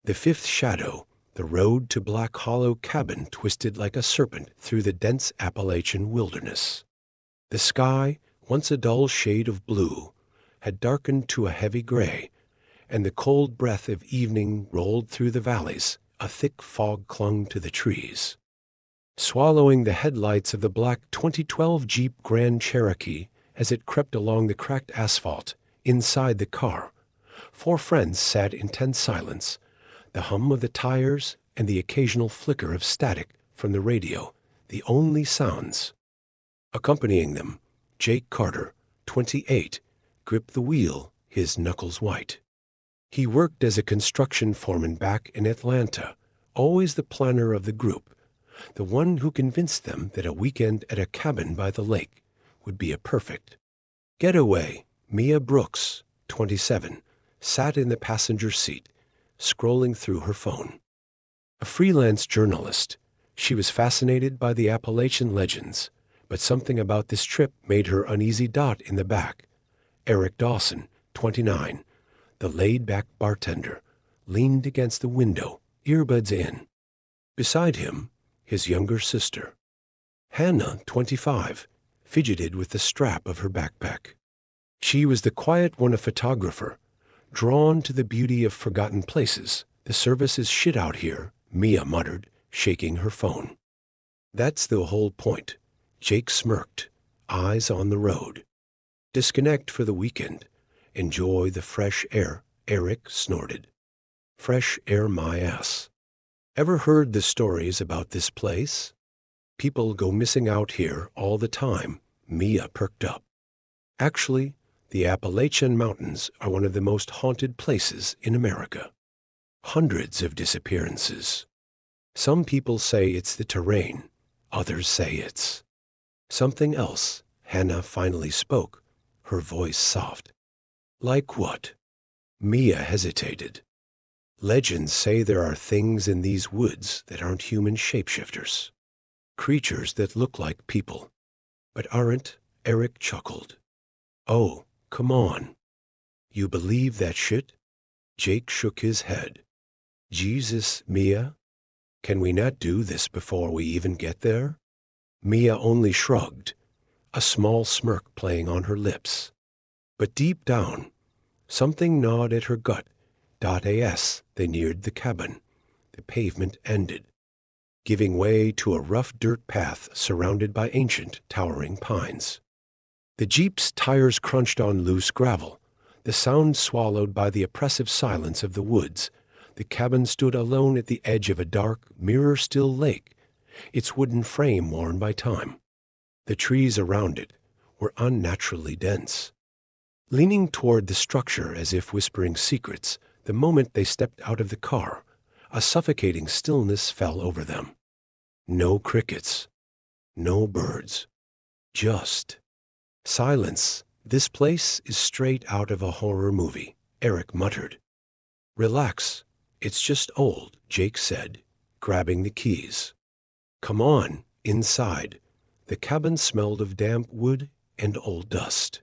The fifth shadow, the road to Black Hollow Cabin twisted like a serpent through the dense Appalachian wilderness. The sky, once a dull shade of blue, had darkened to a heavy gray, and the cold breath of evening rolled through the valleys. A thick fog clung to the trees, swallowing the headlights of the black 2012 Jeep Grand Cherokee as it crept along the cracked asphalt. Inside the car, four friends sat in tense silence, the hum of the tires and the occasional flicker of static from the radio, the only sounds. Accompanying them, Jake Carter, 28, gripped the wheel, his knuckles white. He worked as a construction foreman back in Atlanta, always the planner of the group, the one who convinced them that a weekend at a cabin by the lake would be a perfect getaway. Mia Brooks, 27, sat in the passenger seat, scrolling through her phone. A freelance journalist, she was fascinated by the Appalachian legends, but something about this trip made her uneasy. In the back, Eric Dawson, 29, the laid-back bartender, leaned against the window, earbuds in. Beside him, his younger sister, Hannah, 25, fidgeted with the strap of her backpack. She was the quiet one, a photographer, drawn to the beauty of forgotten places. The service is shit out here, Mia muttered, shaking her phone. That's the whole point, Jake smirked, eyes on the road. Disconnect for the weekend. Enjoy the fresh air, Eric snorted. Fresh air, my ass. Ever heard the stories about this place? People go missing out here all the time. Mia perked up. Actually, the Appalachian Mountains are one of the most haunted places in America. Hundreds of disappearances. Some people say it's the terrain. Others say it's something else. Hannah finally spoke, her voice soft. Like what? Mia hesitated. Legends say there are things in these woods that aren't human shapeshifters. Creatures that look like people, but aren't. Eric chuckled. Oh, come on. You believe that shit? Jake shook his head. Jesus, Mia? Can we not do this before we even get there? Mia only shrugged, a small smirk playing on her lips. But deep down, something gnawed at her gut. As they neared the cabin, the pavement ended, giving way to a rough dirt path surrounded by ancient, towering pines. The Jeep's tires crunched on loose gravel, the sound swallowed by the oppressive silence of the woods. The cabin stood alone at the edge of a dark, mirror-still lake, its wooden frame worn by time. The trees around it were unnaturally dense. Leaning toward the structure as if whispering secrets, the moment they stepped out of the car, a suffocating stillness fell over them. No crickets, no birds, just silence. This place is straight out of a horror movie, Eric muttered. Relax, it's just old, Jake said, grabbing the keys. Come on, inside. The cabin smelled of damp wood and old dust.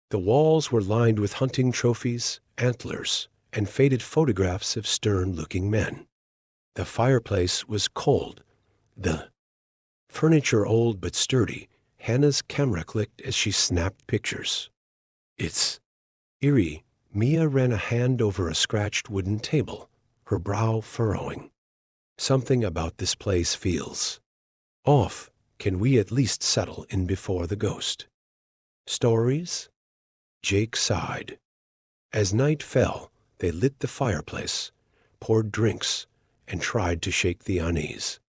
The walls were lined with hunting trophies, antlers, and faded photographs of stern-looking men. The fireplace was cold, the furniture old but sturdy. Hannah's camera clicked as she snapped pictures. It's eerie. Mia ran a hand over a scratched wooden table, her brow furrowing. Something about this place feels off. Can we at least settle in before the ghost stories? Jake sighed. As night fell, they lit the fireplace, poured drinks, and tried to shake the unease.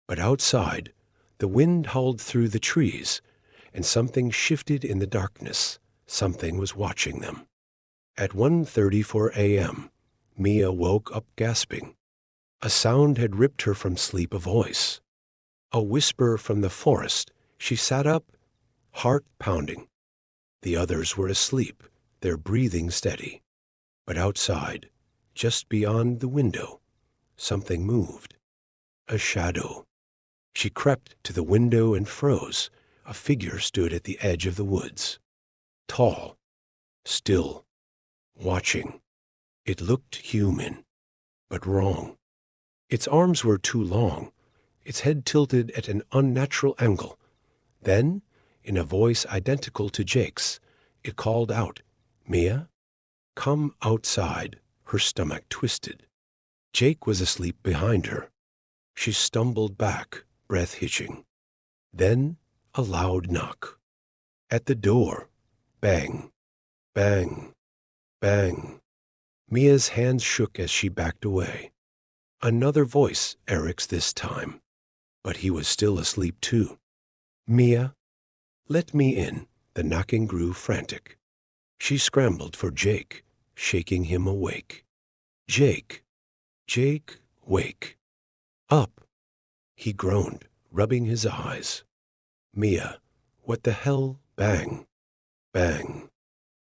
But outside, the wind howled through the trees, and something shifted in the darkness. Something was watching them. At 1:34 a.m., Mia woke up gasping. A sound had ripped her from sleep, a voice. A whisper from the forest. She sat up, heart pounding. The others were asleep, their breathing steady. But outside, just beyond the window, something moved. A shadow. She crept to the window and froze. A figure stood at the edge of the woods. Tall, still, watching. It looked human. but wrong. Its arms were too long, its head tilted at an unnatural angle. Then, in a voice identical to Jake's, it called out, "Mia, come outside." Her stomach twisted. Jake was asleep behind her. She stumbled back, breath hitching. Then a loud knock. At the door. Bang, bang, bang. Mia's hands shook as she backed away. Another voice, Eric's this time. But he was still asleep too. "Mia, let me in." The knocking grew frantic. She scrambled for Jake, shaking him awake. "Jake, Jake, wake. Up." He groaned, rubbing his eyes. "Mia, what the hell?" Bang, bang,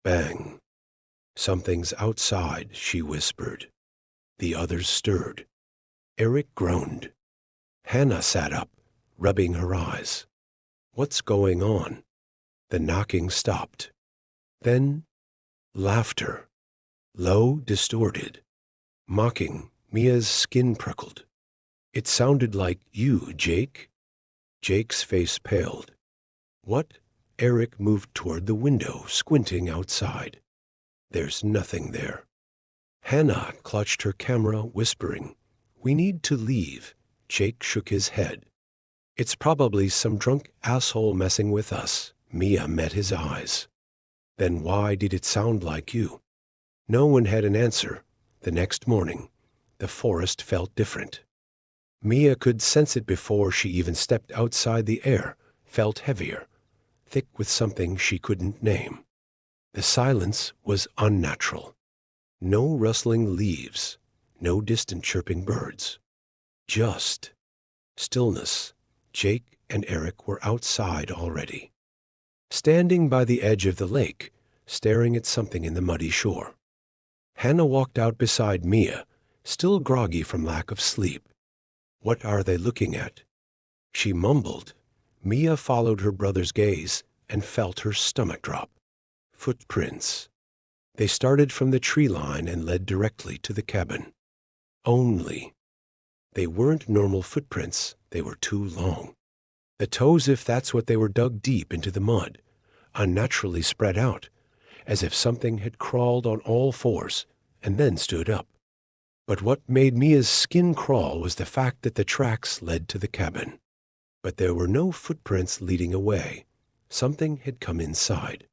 bang. "Something's outside," she whispered. The others stirred. Eric groaned. Hannah sat up, rubbing her eyes. "What's going on?" The knocking stopped. Then, laughter. Low, distorted. Mocking. Mia's skin prickled. It sounded like, "You, Jake?" Jake's face paled. "What?" Eric moved toward the window, squinting outside. "There's nothing there." Hannah clutched her camera, whispering, "We need to leave." Jake shook his head. "It's probably some drunk asshole messing with us." Mia met his eyes. "Then why did it sound like you?" No one had an answer. The next morning, the forest felt different. Mia could sense it before she even stepped outside. The air felt heavier, thick with something she couldn't name. The silence was unnatural. No rustling leaves, no distant chirping birds. Just stillness. Jake and Eric were outside already, standing by the edge of the lake, staring at something in the muddy shore. Hannah walked out beside Mia, still groggy from lack of sleep. "What are they looking at?" She mumbled. Mia followed her brother's gaze and felt her stomach drop. Footprints. They started from the tree line and led directly to the cabin. Only. They weren't normal footprints. They were too long. The toes, if that's what they were, dug deep into the mud, unnaturally spread out, as if something had crawled on all fours and then stood up. But what made Mia's skin crawl was the fact that the tracks led to the cabin. But there were no footprints leading away. Something had come inside.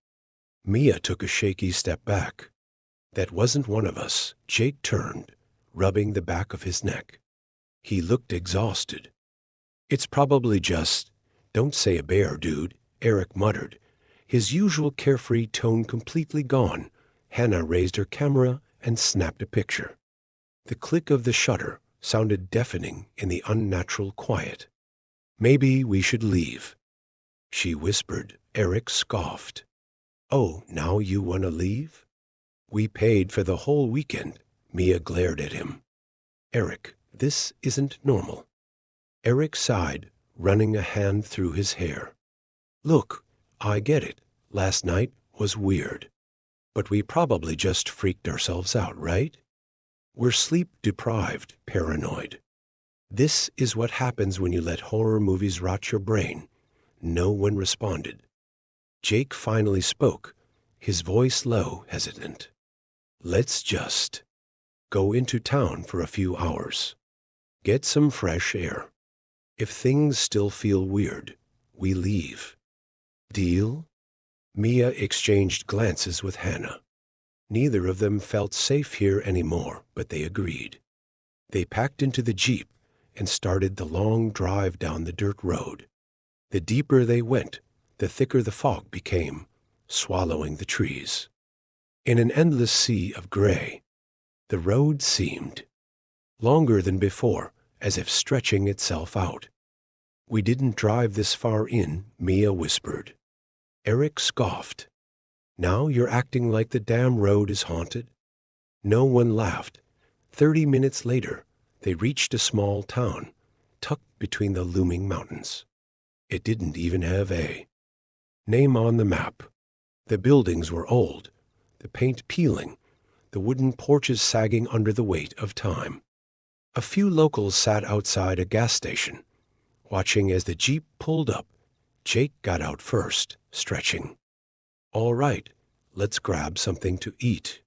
Mia took a shaky step back. "That wasn't one of us." Jake turned, rubbing the back of his neck. He looked exhausted. "It's probably just, don't say a bear, dude," Eric muttered, his usual carefree tone completely gone. Hannah raised her camera and snapped a picture. The click of the shutter sounded deafening in the unnatural quiet. "Maybe we should leave," she whispered. Eric scoffed. "Oh, now you want to leave?" "We paid for the whole weekend." Mia glared at him. "Eric, this isn't normal." Eric sighed, running a hand through his hair. "Look, I get it. Last night was weird. But we probably just freaked ourselves out, right? We're sleep-deprived, paranoid. This is what happens when you let horror movies rot your brain." No one responded. Jake finally spoke, his voice low, hesitant. "Let's just go into town for a few hours. Get some fresh air. If things still feel weird, we leave. Deal?" Mia exchanged glances with Hannah. Neither of them felt safe here anymore, but they agreed. They packed into the Jeep and started the long drive down the dirt road. The deeper they went, the thicker the fog became, swallowing the trees. In an endless sea of gray, the road seemed longer than before, as if stretching itself out. "We didn't drive this far in," Mia whispered. Eric scoffed. "Now you're acting like the damn road is haunted." No one laughed. 30 minutes later, they reached a small town, tucked between the looming mountains. It didn't even have a name on the map. The buildings were old, the paint peeling, the wooden porches sagging under the weight of time. A few locals sat outside a gas station, watching as the Jeep pulled up. Jake got out first, stretching. "All right, let's grab something to eat.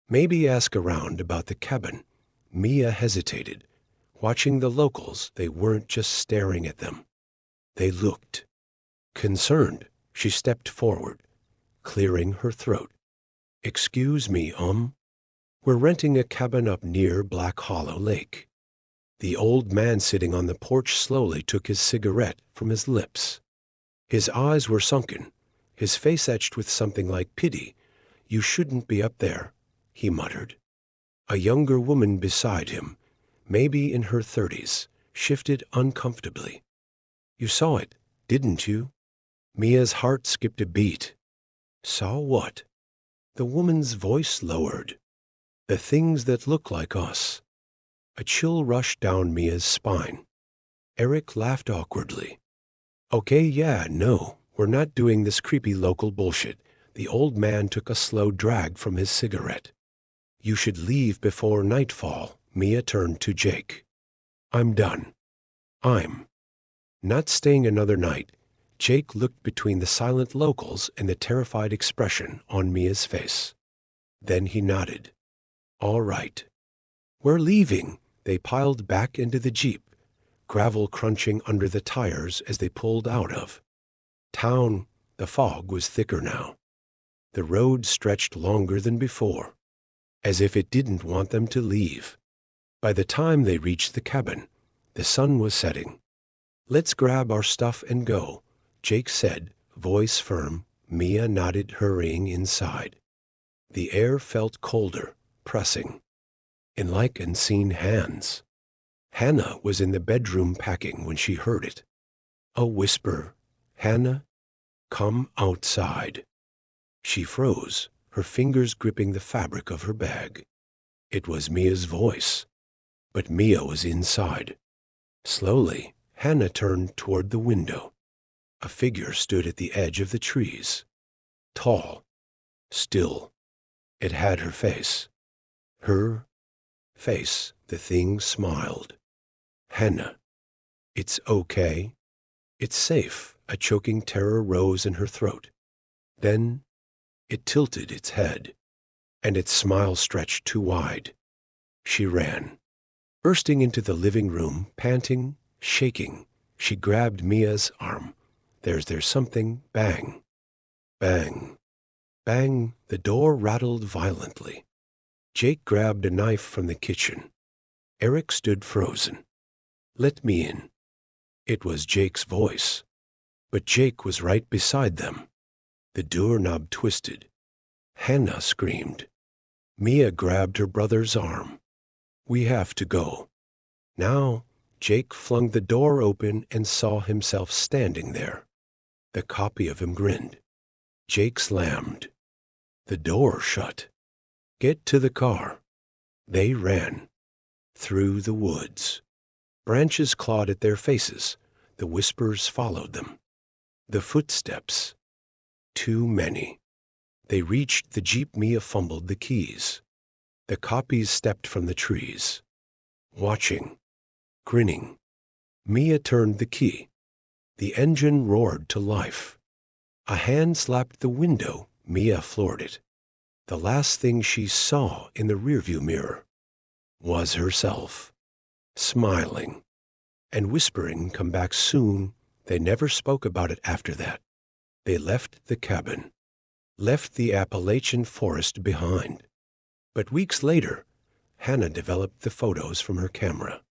Maybe ask around about the cabin." Mia hesitated. Watching the locals, they weren't just staring at them. They looked concerned. She stepped forward, clearing her throat. "Excuse me, we're renting a cabin up near Black Hollow Lake." The old man sitting on the porch slowly took his cigarette from his lips. His eyes were sunken, his face etched with something like pity. "You shouldn't be up there," he muttered. A younger woman beside him, maybe in her 30s, shifted uncomfortably. "You saw it, didn't you?" Mia's heart skipped a beat. "Saw what?" The woman's voice lowered. "The things that look like us." A chill rushed down Mia's spine. Eric laughed awkwardly. "Okay, yeah, no, we're not doing this creepy local bullshit." The old man took a slow drag from his cigarette. "You should leave before nightfall." Mia turned to Jake. "I'm done. I'm not staying another night." Jake looked between the silent locals and the terrified expression on Mia's face. Then he nodded. "All right. We're leaving." They piled back into the Jeep, gravel crunching under the tires as they pulled out of town. The fog was thicker now. The road stretched longer than before, as if it didn't want them to leave. By the time they reached the cabin, the sun was setting. "Let's grab our stuff and go," Jake said, voice firm. Mia nodded, hurrying inside. The air felt colder, pressing, in like unseen hands. Hannah was in the bedroom packing when she heard it. A whisper, "Hannah, come outside." She froze, her fingers gripping the fabric of her bag. It was Mia's voice, but Mia was inside. Slowly, Hannah turned toward the window. A figure stood at the edge of the trees. Tall, still. It had her face. Her face. The thing smiled. "Hannah, it's okay. It's safe." A choking terror rose in her throat. Then it tilted its head, and its smile stretched too wide. She ran, bursting into the living room, panting, shaking. She grabbed Mia's arm. There's something." Bang. Bang. Bang. The door rattled violently. Jake grabbed a knife from the kitchen. Eric stood frozen. "Let me in." It was Jake's voice, but Jake was right beside them. The doorknob twisted. Hannah screamed. Mia grabbed her brother's arm. "We have to go now." Jake flung the door open and saw himself standing there. The copy of him grinned. Jake slammed the door shut. "Get to the car." They ran through the woods. Branches clawed at their faces. The whispers followed them. The footsteps. Too many. They reached the Jeep. Mia fumbled the keys. The copies stepped from the trees, watching, grinning. Mia turned the key. The engine roared to life. A hand slapped the window. Mia floored it. The last thing she saw in the rearview mirror was herself, smiling and whispering, "Come back soon." They never spoke about it after that. They left the cabin, left the Appalachian forest behind. But weeks later, Hannah developed the photos from her camera.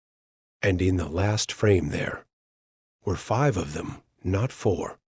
And in the last frame there were 5 of them, not 4.